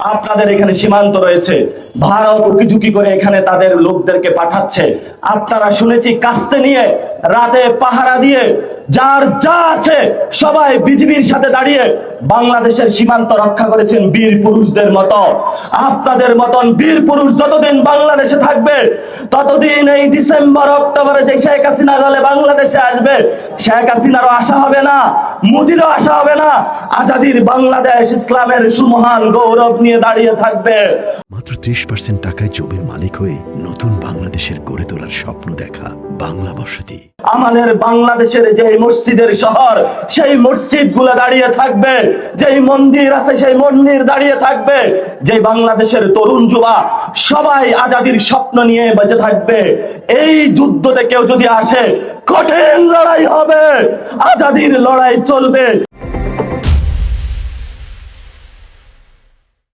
আপনাদের এখানে সীমান্ত রয়েছে, ভারত উকিঝুঁকি করে এখানে তাদের লোকদেরকে পাঠাচ্ছে। আপনারা শুনেছি কাস্তে নিয়ে রাতে পাহারা দিয়ে যার যা আছে সবাই বিজিবির সাথে দাঁড়িয়ে বাংলাদেশের সীমান্ত রক্ষা করেছেন বীর পুরুষদের মতো। আপনাদের মতন বীর পুরুষ যতদিন বাংলাদেশে থাকবে ততদিন এই ডিসেম্বর অক্টোবরে যে শেখ হাসিনা গেলে বাংলাদেশে আসবে, শেখ হাসিনারও আশা হবে না, মুজিরও আশা হবে না। আজাদির বাংলাদেশ ইসলামের সুমহান গৌরব নিয়ে দাঁড়িয়ে থাকবে। মাত্র 30% টাকায় জমির মালিক হয়ে নতুন বাংলাদেশের গড়ে তোলার স্বপ্ন দেখা বাংলা বসতি। আমাদের বাংলাদেশের যে মসজিদের শহর, সেই মসজিদ গুলো দাঁড়িয়ে থাকবে, যেই মন্দির আছে সেই মন্দির দাঁড়িয়ে থাকবে, যে বাংলাদেশের তরুণ যুবা সবাই আজাদির স্বপ্ন নিয়ে বেঁচে থাকবে। এই যুদ্ধতে কেউ যদি আসে কঠিন লড়াই হবে, আজাদির লড়াই চলবে।